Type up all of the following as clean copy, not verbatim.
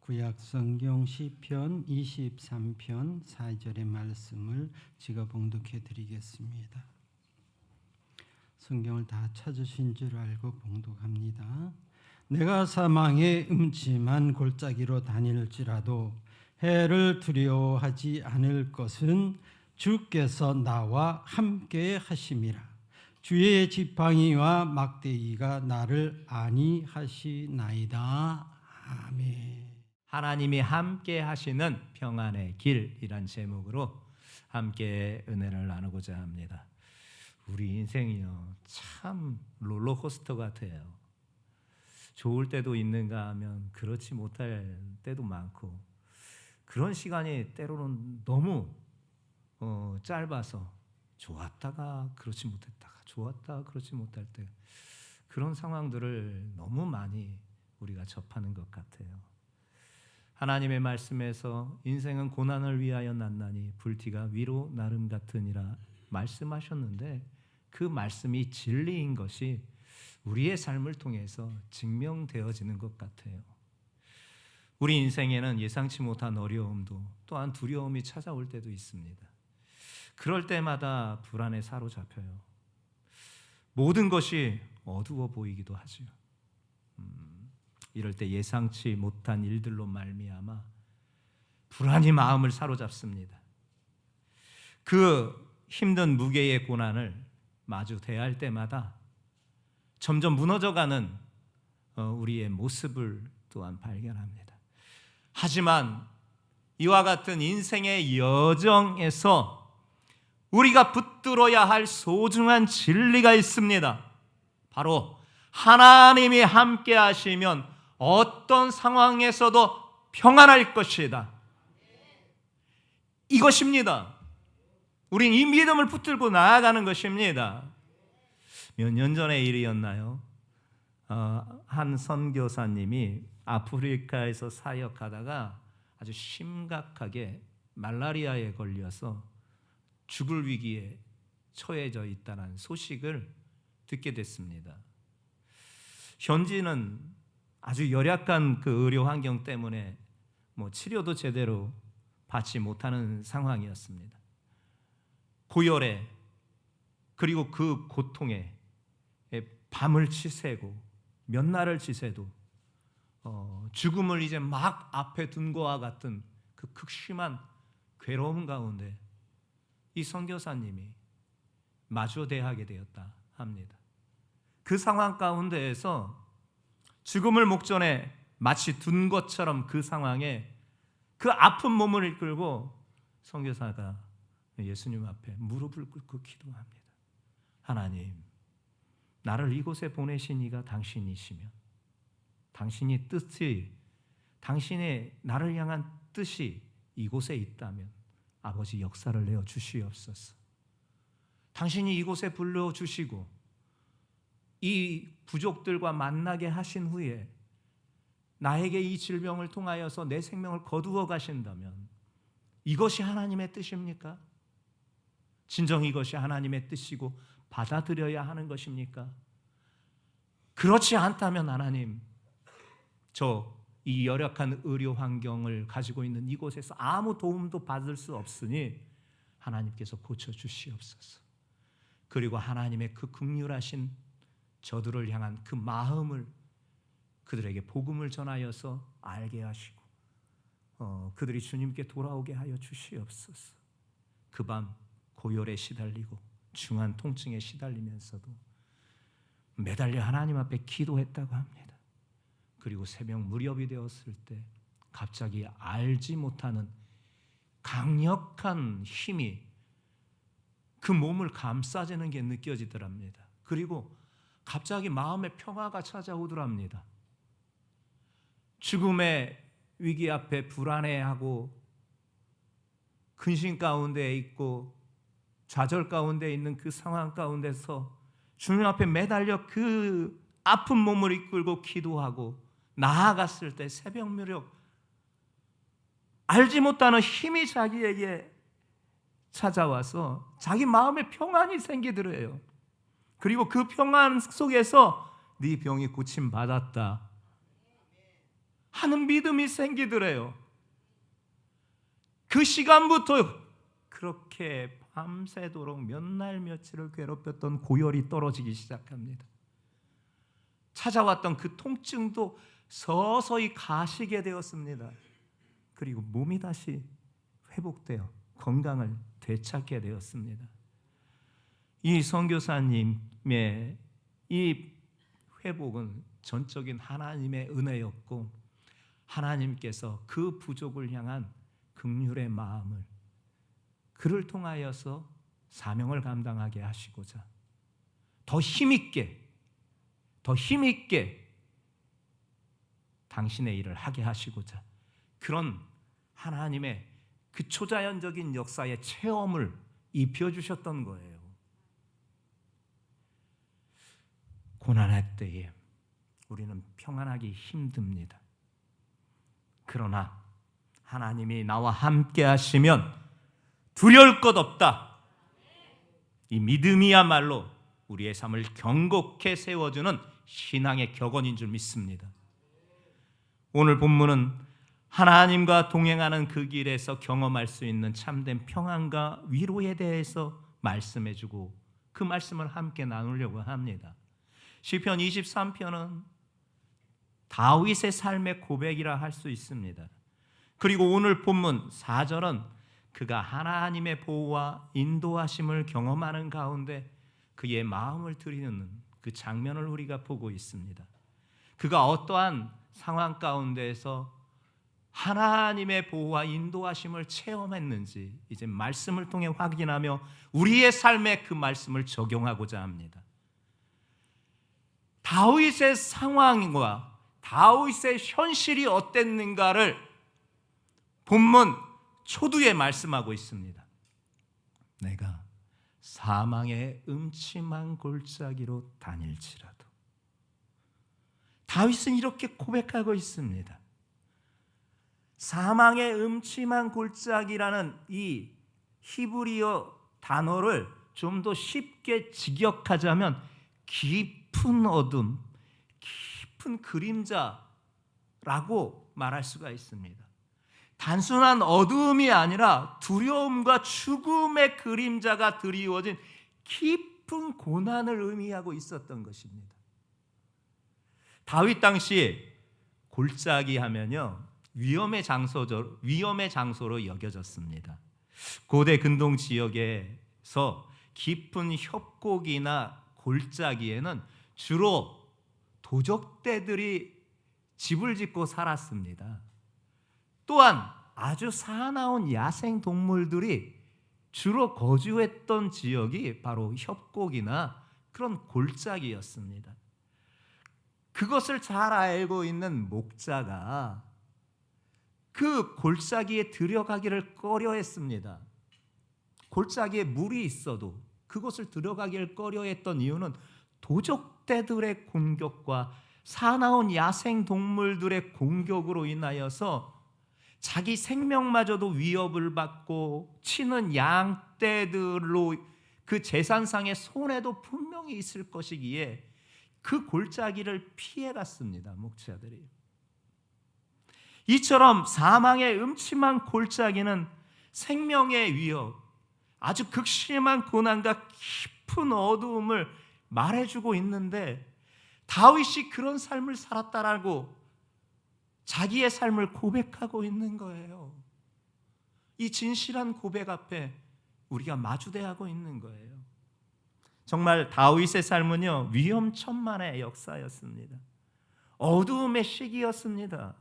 구약 성경 시편 23편 4절의 말씀을 제가 봉독해 드리겠습니다. 성경을 다 찾으신 줄 알고 봉독합니다. 내가 사망의 음침한 골짜기로 다닐지라도 해를 두려워하지 않을 것은 주께서 나와 함께 하심이라. 주의 지팡이와 막대기가 나를 안위하시나이다. 아멘. 하나님이 함께 하시는 평안의 길이란 제목으로 함께 은혜를 나누고자 합니다. 우리 인생이요, 참 롤러코스터 같아요. 좋을 때도 있는가 하면 그렇지 못할 때도 많고, 그런 시간이 때로는 너무 짧아서 좋았다가 그렇지 못했다가 좋았다가 그렇지 못할 때, 그런 상황들을 너무 많이 우리가 접하는 것 같아요. 하나님의 말씀에서 인생은 고난을 위하여 났나니 불티가 위로 나름 같으니라 말씀하셨는데, 그 말씀이 진리인 것이 우리의 삶을 통해서 증명되어지는 것 같아요. 우리 인생에는 예상치 못한 어려움도 또한 두려움이 찾아올 때도 있습니다. 그럴 때마다 불안에 사로잡혀요. 모든 것이 어두워 보이기도 하죠. 이럴 때 예상치 못한 일들로 말미암아 불안이 마음을 사로잡습니다. 그 힘든 무게의 고난을 마주 대할 때마다 점점 무너져가는 우리의 모습을 또한 발견합니다. 하지만 이와 같은 인생의 여정에서 우리가 붙들어야 할 소중한 진리가 있습니다. 바로 하나님이 함께 하시면 어떤 상황에서도 평안할 것이다. 이것입니다. 우린 이 믿음을 붙들고 나아가는 것입니다. 몇 년 전의 일이었나요? 한 선교사님이 아프리카에서 사역하다가 아주 심각하게 말라리아에 걸려서 죽을 위기에 처해져 있다는 소식을 듣게 됐습니다. 현지는 아주 열악한 그 의료 환경 때문에 치료도 제대로 받지 못하는 상황이었습니다. 고열에, 그리고 그 고통에 밤을 지새고 몇 날을 지새도 죽음을 이제 막 앞에 둔 것과 같은 그 극심한 괴로움 가운데 이 선교사님이 마주대하게 되었다 합니다. 그 상황 가운데에서 죽음을 목전에 마치 둔 것처럼 그 상황에 그 아픈 몸을 이끌고 선교사가 예수님 앞에 무릎을 꿇고 기도합니다. 하나님, 나를 이곳에 보내신 이가 당신이시면, 당신의 뜻이, 당신의 나를 향한 뜻이 이곳에 있다면 아버지 역사를 내어 주시옵소서. 당신이 이곳에 불러주시고 이 부족들과 만나게 하신 후에 나에게 이 질병을 통하여서 내 생명을 거두어 가신다면 이것이 하나님의 뜻입니까? 진정 이것이 하나님의 뜻이고 받아들여야 하는 것입니까? 그렇지 않다면 하나님, 저 이 열악한 의료 환경을 가지고 있는 이곳에서 아무 도움도 받을 수 없으니 하나님께서 고쳐주시옵소서. 그리고 하나님의 그 긍휼하신 저들을 향한 그 마음을 그들에게 복음을 전하여서 알게 하시고 그들이 주님께 돌아오게 하여 주시옵소서. 그 밤 고열에 시달리고 중한 통증에 시달리면서도 매달려 하나님 앞에 기도했다고 합니다. 그리고 새벽 무렵이 되었을 때 갑자기 알지 못하는 강력한 힘이 그 몸을 감싸지는 게 느껴지더랍니다. 그리고 갑자기 마음의 평화가 찾아오더랍니다. 죽음의 위기 앞에 불안해하고 근심 가운데 있고 좌절 가운데 있는 그 상황 가운데서 주님 앞에 매달려 그 아픈 몸을 이끌고 기도하고 나아갔을 때 새벽 무렵 알지 못하는 힘이 자기에게 찾아와서 자기 마음에 평안이 생기더래요. 그리고 그 평안 속에서 네 병이 고침받았다. 하는 믿음이 생기더래요. 그 시간부터 그렇게 밤새도록 몇 날 며칠을 괴롭혔던 고열이 떨어지기 시작합니다. 찾아왔던 그 통증도 서서히 가시게 되었습니다. 그리고 몸이 다시 회복되어 건강을 되찾게 되었습니다. 이 선교사님의 이 회복은 전적인 하나님의 은혜였고, 하나님께서 그 부족을 향한 긍휼의 마음을 그를 통하여서 사명을 감당하게 하시고자 더 힘있게 당신의 일을 하게 하시고자 그런 하나님의 그 초자연적인 역사의 체험을 입혀주셨던 거예요. 고난의 때에 우리는 평안하기 힘듭니다. 그러나 하나님이 나와 함께 하시면 두려울 것 없다. 이 믿음이야말로 우리의 삶을 견고케 세워주는 신앙의 격언인 줄 믿습니다. 오늘 본문은 하나님과 동행하는 그 길에서 경험할 수 있는 참된 평안과 위로에 대해서 말씀해주고 그 말씀을 함께 나누려고 합니다. 시편 23편은 다윗의 삶의 고백이라 할 수 있습니다. 그리고 오늘 본문 4절은 그가 하나님의 보호와 인도하심을 경험하는 가운데 그의 마음을 드리는 그 장면을 우리가 보고 있습니다. 그가 어떠한 상황 가운데에서 하나님의 보호와 인도하심을 체험했는지 이제 말씀을 통해 확인하며 우리의 삶에 그 말씀을 적용하고자 합니다. 다윗의 상황과 다윗의 현실이 어땠는가를 본문 초두에 말씀하고 있습니다. 내가 사망의 음침한 골짜기로 다닐지라도. 다윗은 이렇게 고백하고 있습니다. 사망의 음침한 골짜기라는 이 히브리어 단어를 좀 더 쉽게 직역하자면 깊은 어둠, 깊은 그림자라고 말할 수가 있습니다. 단순한 어두움이 아니라 두려움과 죽음의 그림자가 드리워진 깊은 고난을 의미하고 있었던 것입니다. 다윗 당시 골짜기 하면요 위험의 장소로 여겨졌습니다. 고대 근동 지역에서 깊은 협곡이나 골짜기에는 주로 도적대들이 집을 짓고 살았습니다. 또한 아주 사나운 야생 동물들이 주로 거주했던 지역이 바로 협곡이나 그런 골짜기였습니다. 그것을 잘 알고 있는 목자가 그 골짜기에 들어가기를 꺼려했습니다. 골짜기에 물이 있어도 그곳을 들어가기를 꺼려했던 이유는 도적대들의 공격과 사나운 야생 동물들의 공격으로 인하여서 자기 생명마저도 위협을 받고 치는 양떼들로 그 재산상의 손해도 분명히 있을 것이기에 그 골짜기를 피해갔습니다. 목자들이. 이처럼 사망의 음침한 골짜기는 생명의 위협, 아주 극심한 고난과 깊은 어두움을 말해주고 있는데 다윗이 그런 삶을 살았다라고 자기의 삶을 고백하고 있는 거예요. 이 진실한 고백 앞에 우리가 마주대하고 있는 거예요. 정말 다윗의 삶은요 위험천만의 역사였습니다. 어두움의 시기였습니다.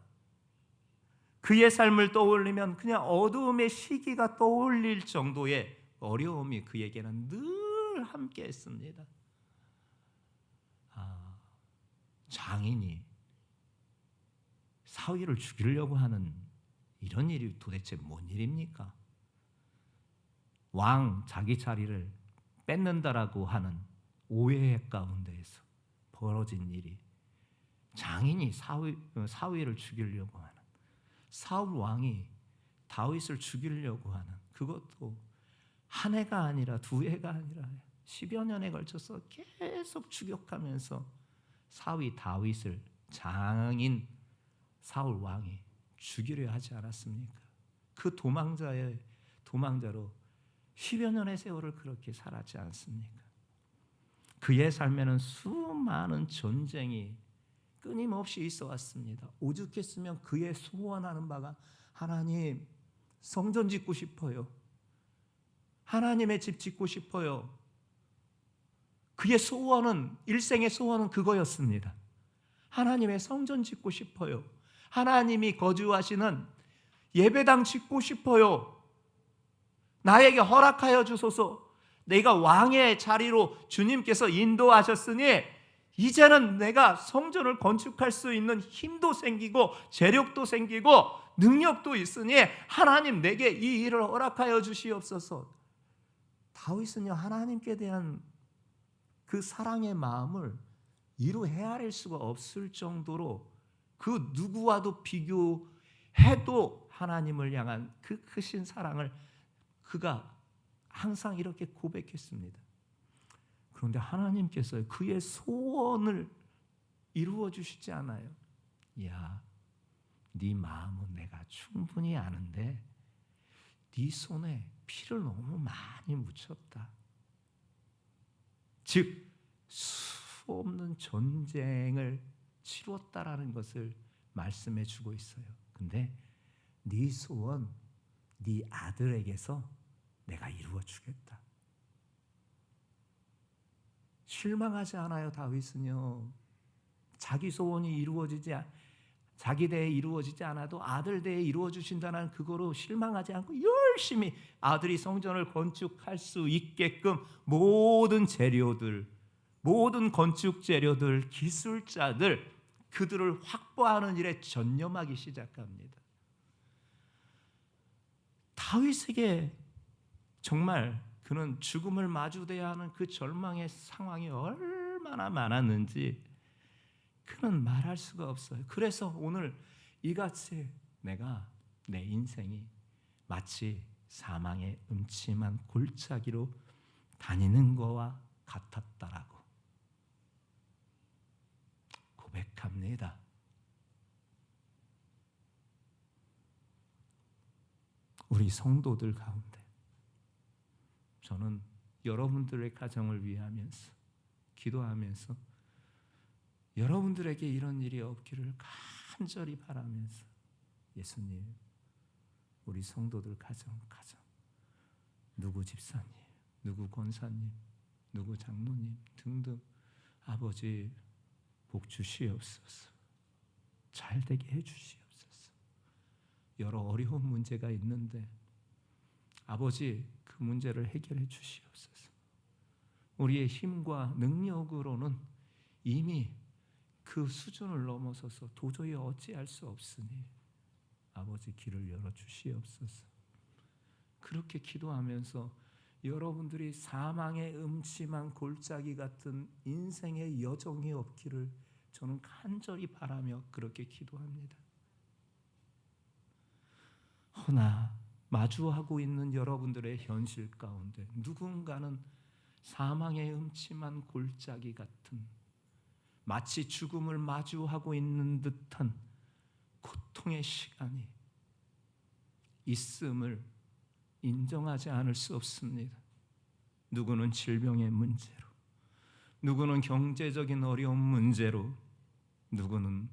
그의 삶을 떠올리면 그냥 어두움의 시기가 떠올릴 정도의 어려움이 그에게는 늘 함께했습니다. 장인이 사위를 죽이려고 하는 이런 일이 도대체 뭔 일입니까? 왕 자기 자리를 뺏는다라고 하는 오해 가운데에서 벌어진 일이 장인이 사위를 죽이려고 하는 사울 왕이 다윗을 죽이려고 하는 그것도 한 해가 아니라 두 해가 아니라 10여 년에 걸쳐서 계속 추격하면서 사위 다윗을 장인 사울 왕이 죽이려 하지 않았습니까? 그 도망자로 10여 년의 세월을 그렇게 살았지 않습니까? 그의 삶에는 수많은 전쟁이 끊임없이 있어 왔습니다. 오죽했으면 그의 소원하는 바가 하나님, 성전 짓고 싶어요. 하나님의 집 짓고 싶어요. 그의 소원은, 일생의 소원은 그거였습니다. 하나님의 성전 짓고 싶어요. 하나님이 거주하시는 예배당 짓고 싶어요. 나에게 허락하여 주소서. 내가 왕의 자리로 주님께서 인도하셨으니 이제는 내가 성전을 건축할 수 있는 힘도 생기고 재력도 생기고 능력도 있으니 하나님 내게 이 일을 허락하여 주시옵소서. 다윗은요, 하나님께 대한 그 사랑의 마음을 이루 헤아릴 수가 없을 정도로 그 누구와도 비교해도 하나님을 향한 그 크신 사랑을 그가 항상 이렇게 고백했습니다. 그런데 하나님께서 그의 소원을 이루어 주시지 않아요. 야, 네 마음은 내가 충분히 아는데 네 손에 피를 너무 많이 묻혔다. 즉 수없는 전쟁을 치렀다라는 것을 말씀해 주고 있어요. 근데 네 소원, 네 아들에게서 내가 이루어 주겠다. 실망하지 않아요. 다윗은요, 자기 소원이 자기 대에 이루어지지 않아도 아들 대에 이루어 주신다는 그거로 실망하지 않고 열심히 아들이 성전을 건축할 수 있게끔 모든 재료들, 모든 건축 재료들, 기술자들, 그들을 확보하는 일에 전념하기 시작합니다. 다윗에게 정말 그는 죽음을 마주대야 하는 그 절망의 상황이 얼마나 많았는지 그는 말할 수가 없어요. 그래서 오늘 이같이 내 인생이 마치 사망의 음침한 골짜기로 다니는 거와 같았다라고 고백합니다. 우리 성도들 가운데 저는 여러분들의 가정을 위하면서 기도하면서 여러분들에게 이런 일이 없기를 간절히 바라면서 예수님, 우리 성도들 가정, 누구 집사님, 누구 권사님, 누구 장로님 등등 아버지 복 주시옵소서. 잘 되게 해 주시옵소서. 여러 어려운 문제가 있는데 아버지 그 문제를 해결해 주시옵소서. 우리의 힘과 능력으로는 이미 그 수준을 넘어서서 도저히 어찌할 수 없으니 아버지 길을 열어 주시옵소서. 그렇게 기도하면서 여러분들이 사망의 음침한 골짜기 같은 인생의 여정이 없기를 저는 간절히 바라며 그렇게 기도합니다. 허나 마주하고 있는 여러분들의 현실 가운데 누군가는 사망의 음침한 골짜기 같은 마치 죽음을 마주하고 있는 듯한 고통의 시간이 있음을 인정하지 않을 수 없습니다. 누구는 질병의 문제로, 누구는 경제적인 어려운 문제로, 누구는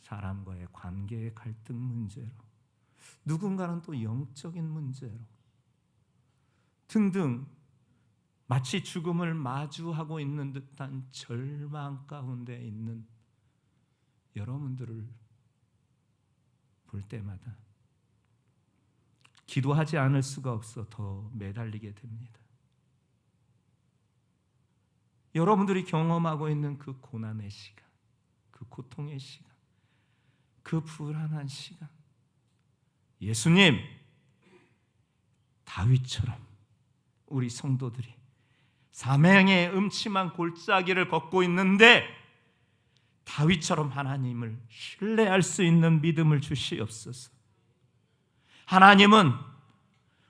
사람과의 관계의 갈등 문제로, 누군가는 또 영적인 문제로 등등 마치 죽음을 마주하고 있는 듯한 절망 가운데 있는 여러분들을 볼 때마다 기도하지 않을 수가 없어 더 매달리게 됩니다. 여러분들이 경험하고 있는 그 고난의 시간, 그 고통의 시간, 그 불안한 시간, 예수님, 다윗처럼 우리 성도들이 사망의 음침한 골짜기를 걷고 있는데 다윗처럼 하나님을 신뢰할 수 있는 믿음을 주시옵소서. 하나님은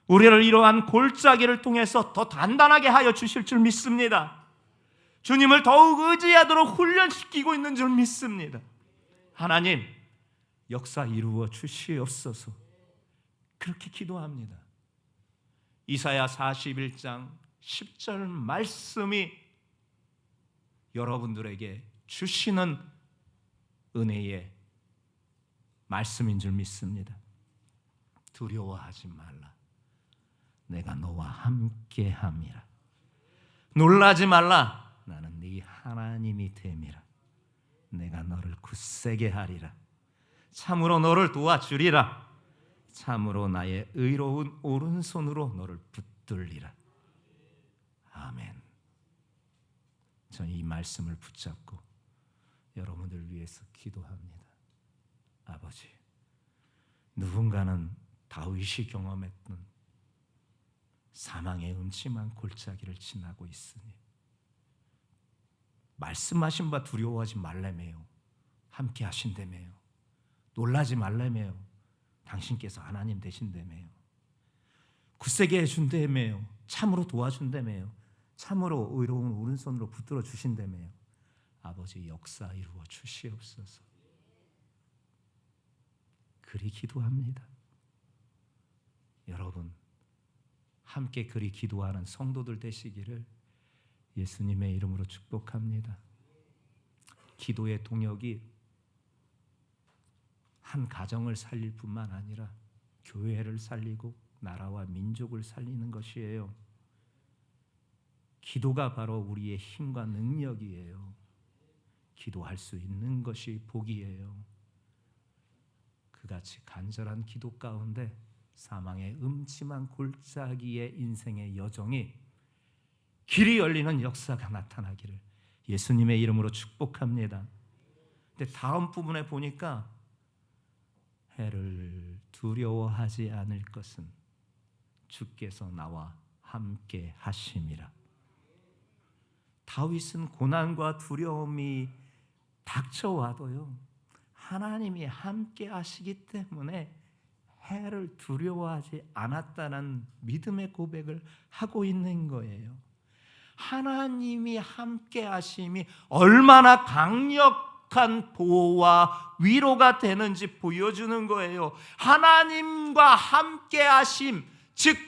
우리를 이러한 골짜기를 통해서 더 단단하게 하여 주실 줄 믿습니다. 주님을 더욱 의지하도록 훈련시키고 있는 줄 믿습니다. 하나님, 역사 이루어 주시옵소서. 그렇게 기도합니다. 이사야 41장 10절 말씀이 여러분들에게 주시는 은혜의 말씀인 줄 믿습니다. 두려워하지 말라. 내가 너와 함께함이라. 놀라지 말라. 나는 네 하나님이 됨이라. 내가 너를 굳세게 하리라. 참으로 너를 도와주리라. 참으로 나의 의로운 오른손으로 너를 붙들리라. 아멘. 저는 이 말씀을 붙잡고 여러분들 위해서 기도합니다. 아버지, 누군가는 다윗이 경험했던 사망의 음침한 골짜기를 지나고 있으니 말씀하신 바 두려워하지 말라며요. 함께 하신다며요. 놀라지 말라며요. 당신께서 하나님 되신다며요. 굳세게 해준다며요. 참으로 도와준다며요. 참으로 의로운 오른손으로 붙들어 주신다며요. 아버지, 역사 이루어 주시옵소서. 그리 기도합니다. 여러분, 함께 그리 기도하는 성도들 되시기를 예수님의 이름으로 축복합니다. 기도의 동역이 한 가정을 살릴 뿐만 아니라 교회를 살리고 나라와 민족을 살리는 것이에요. 기도가 바로 우리의 힘과 능력이에요. 기도할 수 있는 것이 복이에요. 그같이 간절한 기도 가운데 사망의 음침한 골짜기의 인생의 여정이 길이 열리는 역사가 나타나기를 예수님의 이름으로 축복합니다. 근데 다음 부분에 보니까 해를 두려워하지 않을 것은 주께서 나와 함께 하심이라. 다윗은 고난과 두려움이 닥쳐와도요, 하나님이 함께 하시기 때문에 해를 두려워하지 않았다는 믿음의 고백을 하고 있는 거예요. 하나님이 함께 하심이 얼마나 강력한 보호와 위로가 되는지 보여주는 거예요. 하나님과 함께 하심, 즉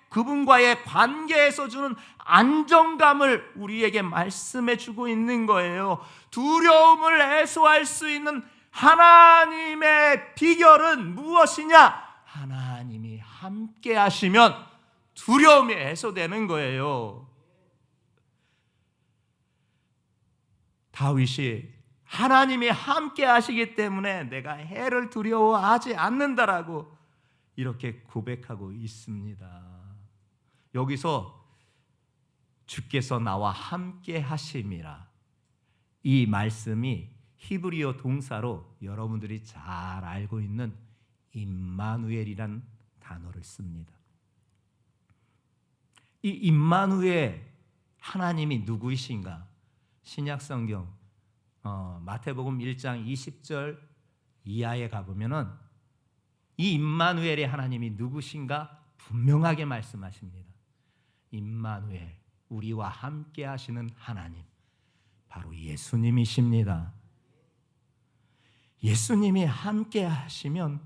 그분과의 관계에서 주는 안정감을 우리에게 말씀해 주고 있는 거예요. 두려움을 해소할 수 있는 하나님의 비결은 무엇이냐? 하나님이 함께 하시면 두려움이 해소되는 거예요. 다윗이 하나님이 함께 하시기 때문에 내가 해를 두려워하지 않는다라고 이렇게 고백하고 있습니다. 여기서 주께서 나와 함께 하심이라, 이 말씀이 히브리어 동사로 여러분들이 잘 알고 있는 임마누엘이란 단어를 씁니다. 이 임마누엘, 하나님이 누구이신가? 신약성경 마태복음 1장 20절 이하에 가보면은 이 임마누엘의 하나님이 누구신가 분명하게 말씀하십니다. 임마누엘, 우리와 함께 하시는 하나님, 바로 예수님이십니다. 예수님이 함께 하시면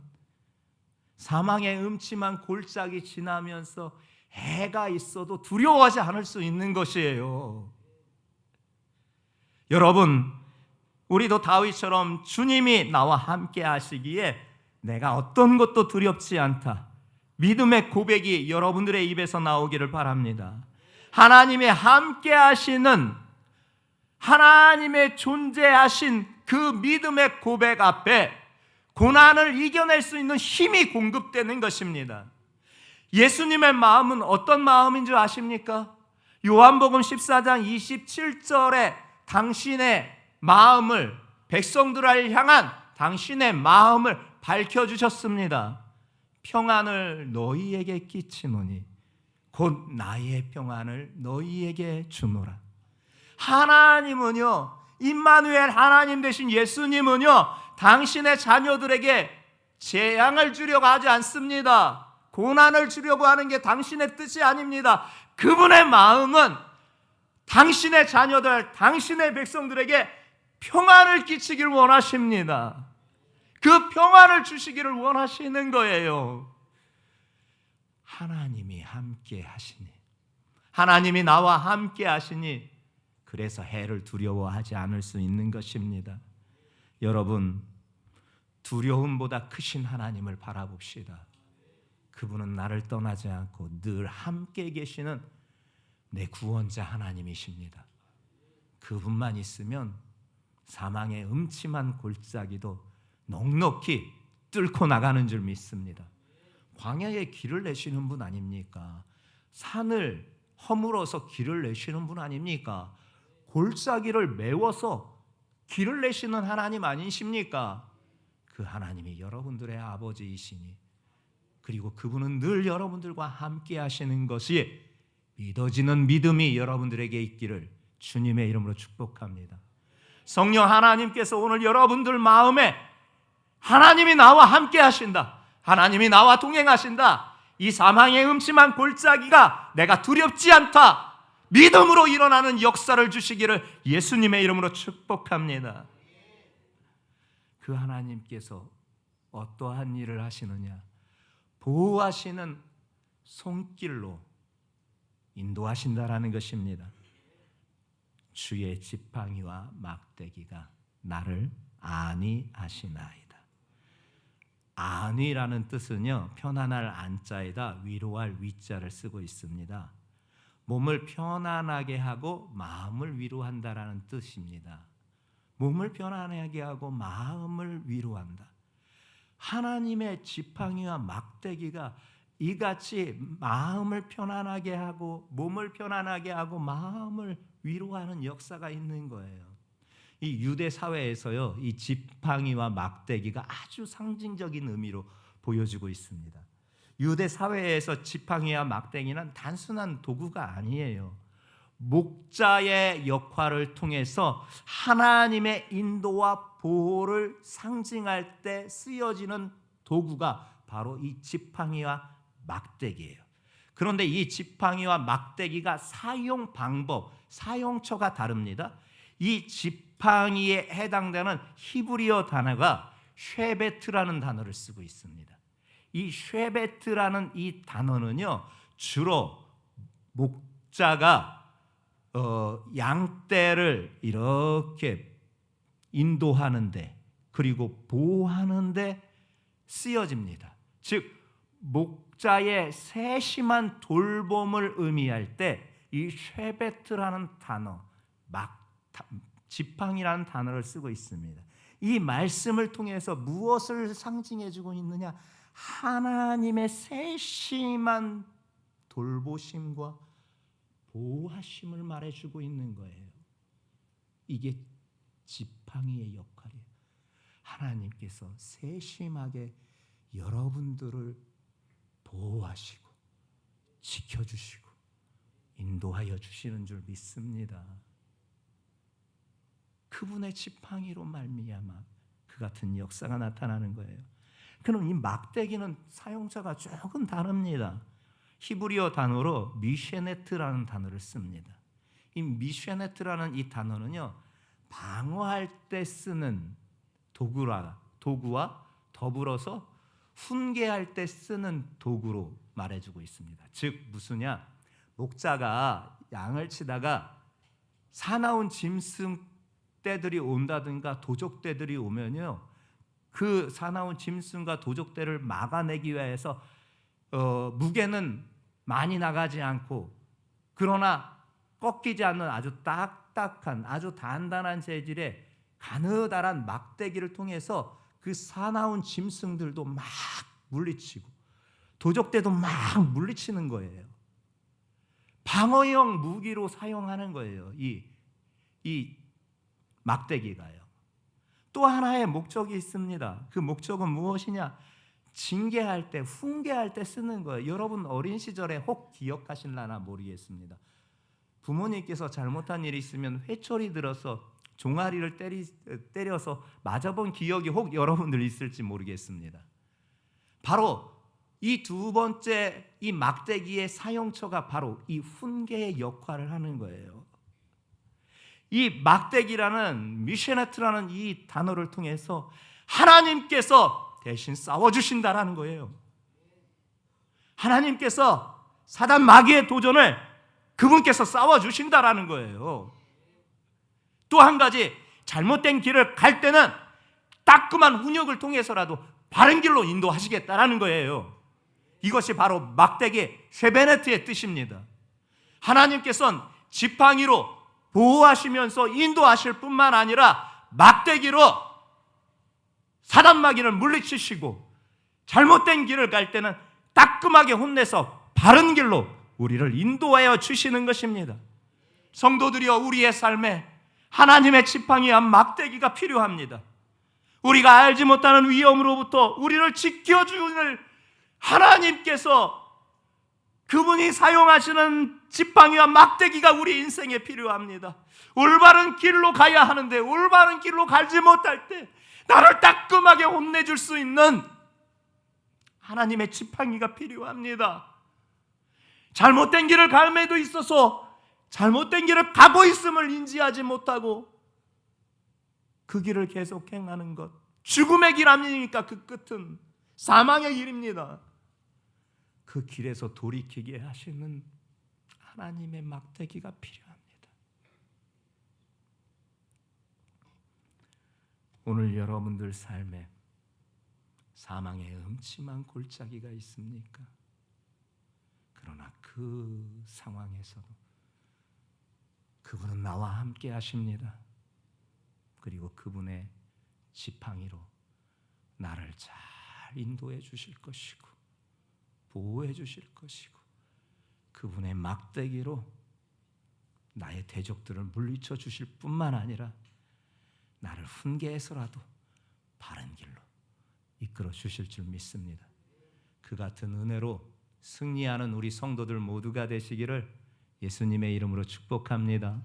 사망의 음침한 골짜기 지나면서 해가 있어도 두려워하지 않을 수 있는 것이에요. 여러분, 우리도 다윗처럼 주님이 나와 함께 하시기에 내가 어떤 것도 두렵지 않다, 믿음의 고백이 여러분들의 입에서 나오기를 바랍니다. 하나님이 함께 하시는, 하나님의 존재하신 그 믿음의 고백 앞에 고난을 이겨낼 수 있는 힘이 공급되는 것입니다. 예수님의 마음은 어떤 마음인 줄 아십니까? 요한복음 14장 27절에 당신의 마음을, 백성들을 향한 당신의 마음을 밝혀주셨습니다. 평안을 너희에게 끼치노니 곧 나의 평안을 너희에게 주노라. 하나님은요, 임마누엘 하나님 되신 예수님은요, 당신의 자녀들에게 재앙을 주려고 하지 않습니다. 고난을 주려고 하는 게 당신의 뜻이 아닙니다. 그분의 마음은 당신의 자녀들, 당신의 백성들에게 평안을 끼치길 원하십니다. 그 평안을 주시기를 원하시는 거예요. 하나님이 함께 하시니, 하나님이 나와 함께 하시니, 그래서 해를 두려워하지 않을 수 있는 것입니다. 여러분, 두려움보다 크신 하나님을 바라봅시다. 그분은 나를 떠나지 않고 늘 함께 계시는 내 구원자 하나님이십니다. 그분만 있으면 사망의 음침한 골짜기도 넉넉히 뚫고 나가는 줄 믿습니다. 광야에 길을 내시는 분 아닙니까? 산을 허물어서 길을 내시는 분 아닙니까? 골짜기를 메워서 길을 내시는 하나님 아니십니까? 그 하나님이 여러분들의 아버지이시니, 그리고 그분은 늘 여러분들과 함께 하시는 것이 믿어지는 믿음이 여러분들에게 있기를 주님의 이름으로 축복합니다. 성령 하나님께서 오늘 여러분들 마음에 하나님이 나와 함께 하신다, 하나님이 나와 동행하신다, 이 사망의 음침한 골짜기가 내가 두렵지 않다, 믿음으로 일어나는 역사를 주시기를 예수님의 이름으로 축복합니다. 그 하나님께서 어떠한 일을 하시느냐? 보호하시는 손길로 인도하신다라는 것입니다. 주의 지팡이와 막대기가 나를 안위하시나이다. 안위라는 뜻은요, 편안할 안자에다 위로할 위자를 쓰고 있습니다. 몸을 편안하게 하고 마음을 위로한다라는 뜻입니다. 몸을 편안하게 하고 마음을 위로한다. 하나님의 지팡이와 막대기가 이같이 마음을 편안하게 하고 몸을 편안하게 하고 마음을 위로하는 역사가 있는 거예요. 이 유대 사회에서요, 이 지팡이와 막대기가 아주 상징적인 의미로 보여지고 있습니다. 유대 사회에서 지팡이와 막대기는 단순한 도구가 아니에요. 목자의 역할을 통해서 하나님의 인도와 보호를 상징할 때 쓰여지는 도구가 바로 이 지팡이와 막대기예요. 그런데 이 지팡이와 막대기가 사용 방법, 사용처가 다릅니다. 이 지팡이에 해당되는 히브리어 단어가 쉐베트라는 단어를 쓰고 있습니다. 이 쉐베트라는 이 단어는요, 주로 목자가 양떼를 이렇게 인도하는데, 그리고 보호하는데 쓰여집니다. 즉 목자의 세심한 돌봄을 의미할 때 이 쉐베트라는 단어, 지팡이라는 단어를 쓰고 있습니다. 이 말씀을 통해서 무엇을 상징해주고 있느냐? 하나님의 세심한 돌보심과 보호하심을 말해주고 있는 거예요. 이게 지팡이의 역할이에요. 하나님께서 세심하게 여러분들을 보호하시고 지켜주시고 인도하여 주시는 줄 믿습니다. 그분의 지팡이로 말미암아 그 같은 역사가 나타나는 거예요. 그럼 이 막대기는 사용자가 조금 다릅니다. 히브리어 단어로 미쉐네트라는 단어를 씁니다. 이 미쉐네트라는 이 단어는요, 방어할 때 쓰는 도구와 더불어서 훈계할 때 쓰는 도구로 말해주고 있습니다. 즉 무슨냐? 목자가 양을 치다가 사나운 짐승떼들이 온다든가 도적떼들이 오면요, 그 사나운 짐승과 도적떼를 막아내기 위해서 무게는 많이 나가지 않고, 그러나 꺾이지 않는 아주 딱딱한, 아주 단단한 재질의 가느다란 막대기를 통해서 그 사나운 짐승들도 막 물리치고 도적떼도 막 물리치는 거예요. 방어형 무기로 사용하는 거예요. 이 막대기가요. 또 하나의 목적이 있습니다. 그 목적은 무엇이냐? 징계할 때, 훈계할 때 쓰는 거예요. 여러분 어린 시절에 혹 기억하실라나 모르겠습니다. 부모님께서 잘못한 일이 있으면 회초리 들어서 종아리를 때려서 맞아본 기억이 혹 여러분들 있을지 모르겠습니다. 바로 이 두 번째 이 막대기의 사용처가 바로 이 훈계의 역할을 하는 거예요. 이 막대기라는 미쉐네트라는 이 단어를 통해서 하나님께서 대신 싸워주신다라는 거예요. 하나님께서 사단 마귀의 도전을 그분께서 싸워주신다라는 거예요. 또 한 가지, 잘못된 길을 갈 때는 따끔한 훈육을 통해서라도 바른 길로 인도하시겠다라는 거예요. 이것이 바로 막대기 쉐베네트의 뜻입니다. 하나님께서는 지팡이로 보호하시면서 인도하실 뿐만 아니라 막대기로 사단 마귀를 물리치시고 잘못된 길을 갈 때는 따끔하게 혼내서 바른 길로 우리를 인도하여 주시는 것입니다. 성도들이여, 우리의 삶에 하나님의 지팡이와 막대기가 필요합니다. 우리가 알지 못하는 위험으로부터 우리를 지켜주는 하나님께서 그분이 사용하시는 지팡이와 막대기가 우리 인생에 필요합니다. 올바른 길로 가야 하는데 올바른 길로 가지 못할 때 나를 따끔하게 혼내줄 수 있는 하나님의 지팡이가 필요합니다. 잘못된 길을 감에도 있어서 잘못된 길을 가고 있음을 인지하지 못하고 그 길을 계속 행하는 것, 죽음의 길 아닙니까? 그 끝은 사망의 길입니다. 그 길에서 돌이키게 하시는 하나님의 막대기가 필요합니다. 오늘 여러분들 삶에 사망의 음침한 골짜기가 있습니까? 그러나 그 상황에서도 그분은 나와 함께 하십니다. 그리고 그분의 지팡이로 나를 잘 인도해 주실 것이고 보호해 주실 것이고 그분의 막대기로 나의 대적들을 물리쳐 주실 뿐만 아니라 나를 훈계해서라도 바른 길로 이끌어 주실 줄 믿습니다. 그 같은 은혜로 승리하는 우리 성도들 모두가 되시기를 예수님의 이름으로 축복합니다.